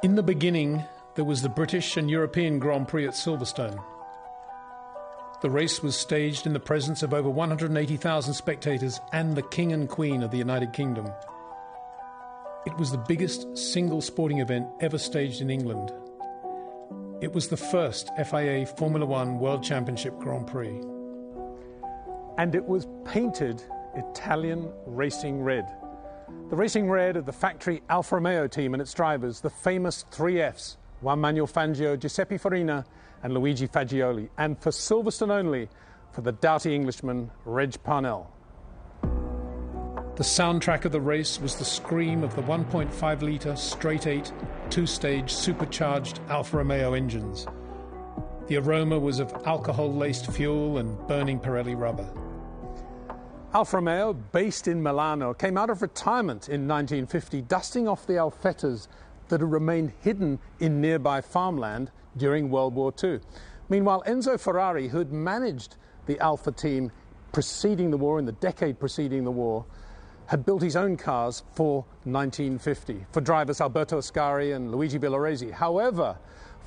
In the beginning, there was the British and European Grand Prix at Silverstone. The race was staged in the presence of over 180,000 spectators and the King and Queen of the United Kingdom. It was the biggest single sporting event ever staged in England. It was the first FIA Formula One World Championship Grand Prix. And it was painted Italian racing red. The racing red of the factory Alfa Romeo team and its drivers, the famous three Fs, Juan Manuel Fangio, Giuseppe Farina and Luigi Fagioli, and for Silverstone only, for the doughty Englishman Reg Parnell. The soundtrack of the race was the scream of the 1.5-litre straight-eight, two-stage supercharged Alfa Romeo engines. The aroma was of alcohol-laced fuel and burning Pirelli rubber. Alfa Romeo, based in Milano, came out of retirement in 1950, dusting off the Alfettas that had remained hidden in nearby farmland during World War II. Meanwhile, Enzo Ferrari, who had managed the Alfa team preceding the war, in the decade preceding the war, had built his own cars for 1950, for drivers Alberto Ascari and Luigi Villoresi. However,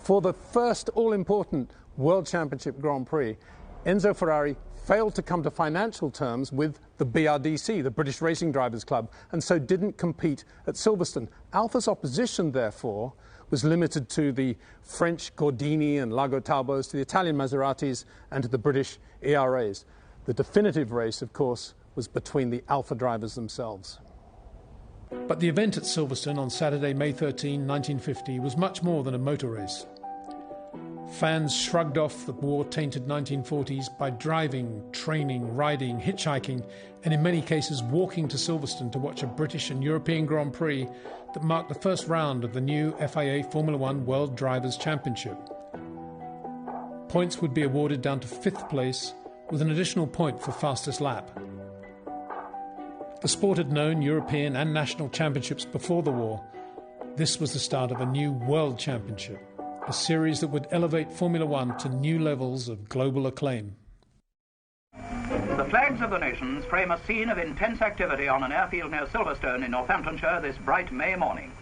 for the first all-important World Championship Grand Prix, Enzo Ferrari failed to come to financial terms with the BRDC, the British Racing Drivers Club, and so didn't compete at Silverstone. Alfa's opposition, therefore, was limited to the French Gordini and Lago Talbos, to the Italian Maseratis, and to the British ERAs. The definitive race, of course, was between the Alfa drivers themselves. But the event at Silverstone on Saturday, May 13, 1950, was much more than a motor race. Fans shrugged off the war-tainted 1940s by driving, training, riding, hitchhiking, and in many cases walking to Silverstone to watch a British and European Grand Prix that marked the first round of the new FIA Formula One World Drivers' Championship. Points would be awarded down to fifth place, with an additional point for fastest lap. The sport had known European and national championships before the war. This was the start of a new World Championship, a series that would elevate Formula One to new levels of global acclaim. The flags of the nations frame a scene of intense activity on an airfield near Silverstone in Northamptonshire this bright May morning.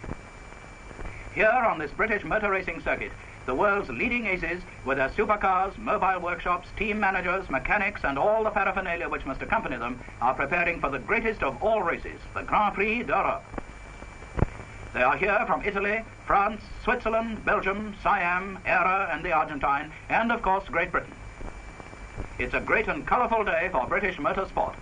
Here on this British motor racing circuit, the world's leading aces, with their supercars, mobile workshops, team managers, mechanics and all the paraphernalia which must accompany them, are preparing for the greatest of all races, the Grand Prix d'Europe. They are here from Italy, France, Switzerland, Belgium, Siam, Era and the Argentine, and of course Great Britain. It's a great and colourful day for British motorsport.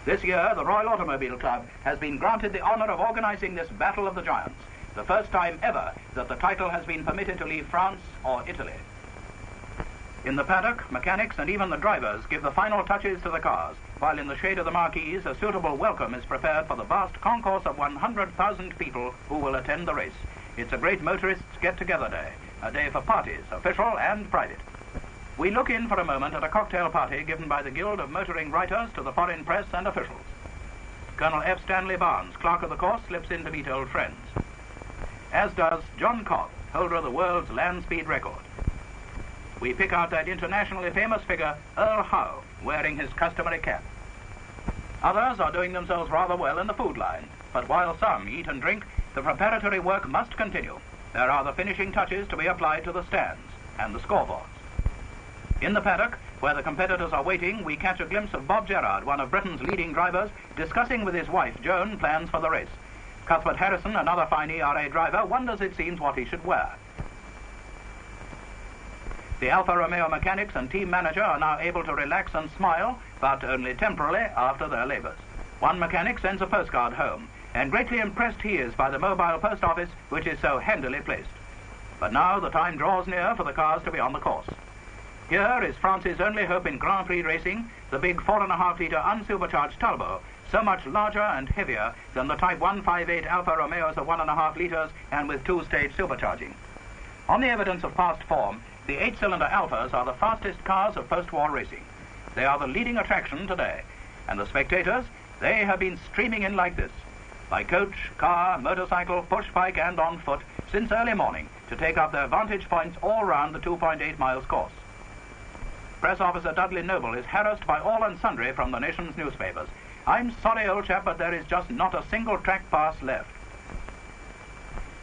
This year the Royal Automobile Club has been granted the honour of organising this Battle of the Giants, the first time ever that the title has been permitted to leave France or Italy. In the paddock, mechanics and even the drivers give the final touches to the cars, while in the shade of the marquees a suitable welcome is prepared for the vast concourse of 100,000 people who will attend the race. It's a great motorists get-together day, a day for parties, official and private. We look in for a moment at a cocktail party given by the Guild of Motoring Writers to the foreign press and officials. Colonel F. Stanley Barnes, clerk of the course, slips in to meet old friends, as does John Cobb, holder of the world's land speed record. We pick out that internationally famous figure, Earl Howe, wearing his customary cap. Others are doing themselves rather well in the food line, but while some eat and drink, the preparatory work must continue. There are the finishing touches to be applied to the stands and the scoreboards. In the paddock, where the competitors are waiting, we catch a glimpse of Bob Gerrard, one of Britain's leading drivers, discussing with his wife, Joan, plans for the race. Cuthbert Harrison, another fine ERA driver, wonders, it seems, what he should wear. The Alfa Romeo mechanics and team manager are now able to relax and smile, but only temporarily after their labours. One mechanic sends a postcard home, and greatly impressed he is by the mobile post office, which is so handily placed. But now the time draws near for the cars to be on the course. Here is France's only hope in Grand Prix racing, the big 4.5-litre unsupercharged Talbot, so much larger and heavier than the Type 158 Alfa Romeos of 1.5 litres and with two-stage supercharging. On the evidence of past form, the 8-cylinder Alfas are the fastest cars of post-war racing. They are the leading attraction today, and the spectators, they have been streaming in like this, by coach, car, motorcycle, push-bike and on foot, since early morning, to take up their vantage points all round the 2.8 miles course. Press officer Dudley Noble is harassed by all and sundry from the nation's newspapers. "I'm sorry, old chap, but there is just not a single track pass left."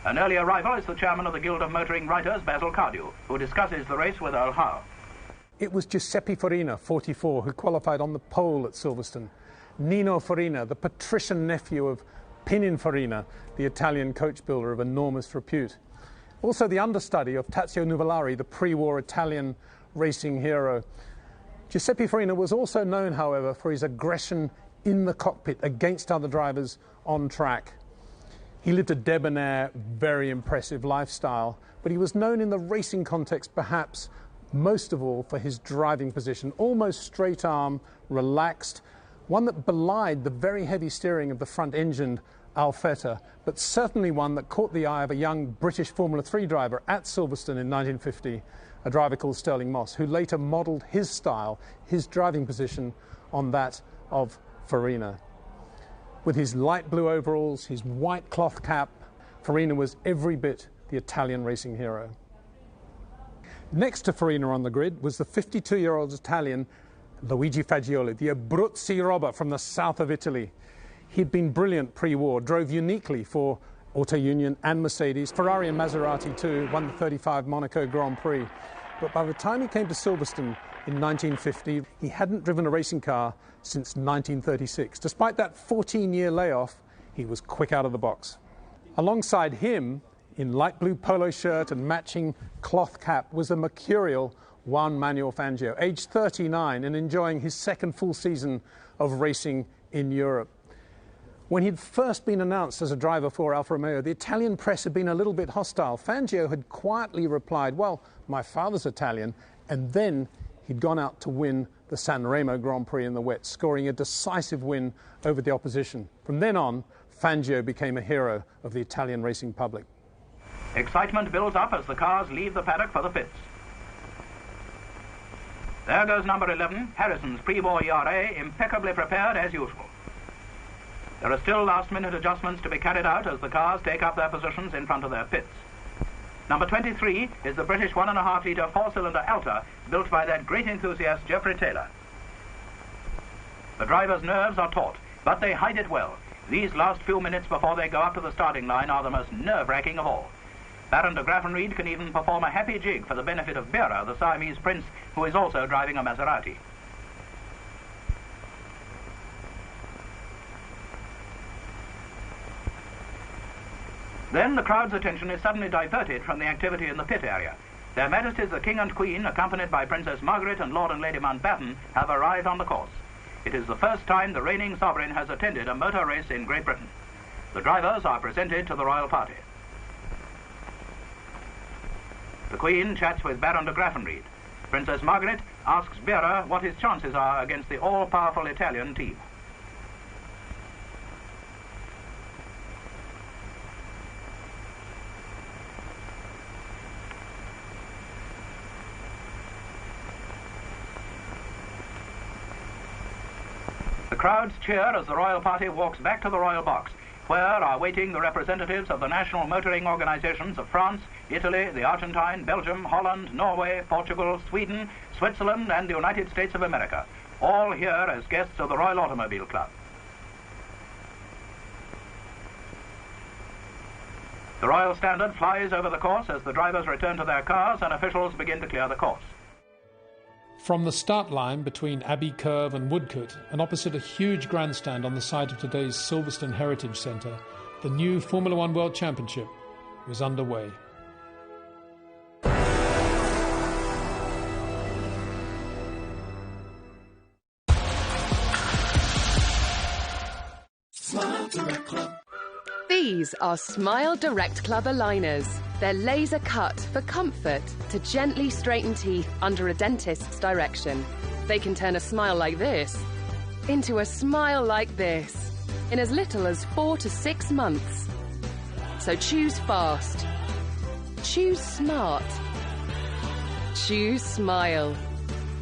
An early arrival is the chairman of the Guild of Motoring Writers, Basil Cardew, who discusses the race with Earl Howe. It was Giuseppe Farina, 44, who qualified on the pole at Silverstone. Nino Farina, the patrician nephew of Pininfarina, the Italian coach builder of enormous repute. Also the understudy of Tazio Nuvolari, the pre-war Italian racing hero. Giuseppe Farina was also known, however, for his aggression in the cockpit against other drivers on track. He lived a debonair, very impressive lifestyle, but he was known in the racing context perhaps most of all for his driving position, almost straight arm, relaxed, one that belied the very heavy steering of the front-engined Alfetta, but certainly one that caught the eye of a young British Formula 3 driver at Silverstone in 1950, a driver called Stirling Moss, who later modelled his style, his driving position, on that of Farina. With his light blue overalls, his white cloth cap, Farina was every bit the Italian racing hero. Next to Farina on the grid was the 52-year-old Italian Luigi Fagioli, the Abruzzi robber from the south of Italy. He'd been brilliant pre-war, drove uniquely for Auto Union and Mercedes, Ferrari and Maserati too, won the 35 Monaco Grand Prix. But by the time he came to Silverstone in 1950, he hadn't driven a racing car since 1936. Despite that 14-year layoff, he was quick out of the box. Alongside him, in light blue polo shirt and matching cloth cap, was the mercurial Juan Manuel Fangio, aged 39 and enjoying his second full season of racing in Europe. When he'd first been announced as a driver for Alfa Romeo, the Italian press had been a little bit hostile. Fangio had quietly replied, well, my father's Italian, and then he'd gone out to win the Sanremo Grand Prix in the wet, scoring a decisive win over the opposition. From then on, Fangio became a hero of the Italian racing public. Excitement builds up as the cars leave the paddock for the pits. There goes number 11, Harrison's pre-war ERA, impeccably prepared as usual. There are still last-minute adjustments to be carried out as the cars take up their positions in front of their pits. Number 23 is the British 1.5-litre four-cylinder Alta, built by that great enthusiast Geoffrey Taylor. The driver's nerves are taut, but they hide it well. These last few minutes before they go up to the starting line are the most nerve-wracking of all. Baron de Graffenried can even perform a happy jig for the benefit of Bera, the Siamese prince, who is also driving a Maserati. Then the crowd's attention is suddenly diverted from the activity in the pit area. Their Majesties the King and Queen, accompanied by Princess Margaret and Lord and Lady Mountbatten, have arrived on the course. It is the first time the reigning sovereign has attended a motor race in Great Britain. The drivers are presented to the royal party. The Queen chats with Baron de Graffenried. Princess Margaret asks Bera what his chances are against the all-powerful Italian team. The crowds cheer as the royal party walks back to the royal box, where are waiting the representatives of the national motoring organizations of France, Italy, the Argentine, Belgium, Holland, Norway, Portugal, Sweden, Switzerland, and the United States of America, all here as guests of the Royal Automobile Club. The Royal Standard flies over the course as the drivers return to their cars and officials begin to clear the course. From the start line between Abbey Curve and Woodcote, and opposite a huge grandstand on the site of today's Silverstone Heritage Centre, the new Formula One World Championship was underway. Smile Direct Club. These are Smile Direct Club aligners. They're laser cut for comfort to gently straighten teeth under a dentist's direction. They can turn a smile like this into a smile like this in as little as 4 to 6 months. So choose fast. Choose smart. Choose smile.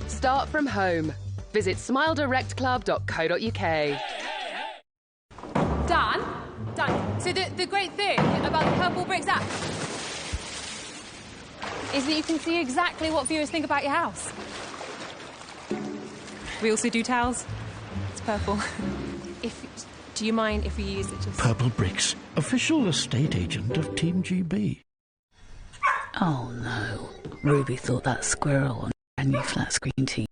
Start from home. Visit smiledirectclub.co.uk. Dan, so the great thing about the Purple Bricks app is that you can see exactly what viewers think about your house. We also do towels. It's purple. Do you mind if we use it just... Purple Bricks, official estate agent of Team GB. Oh no, Ruby thought that squirrel on a new flat screen TV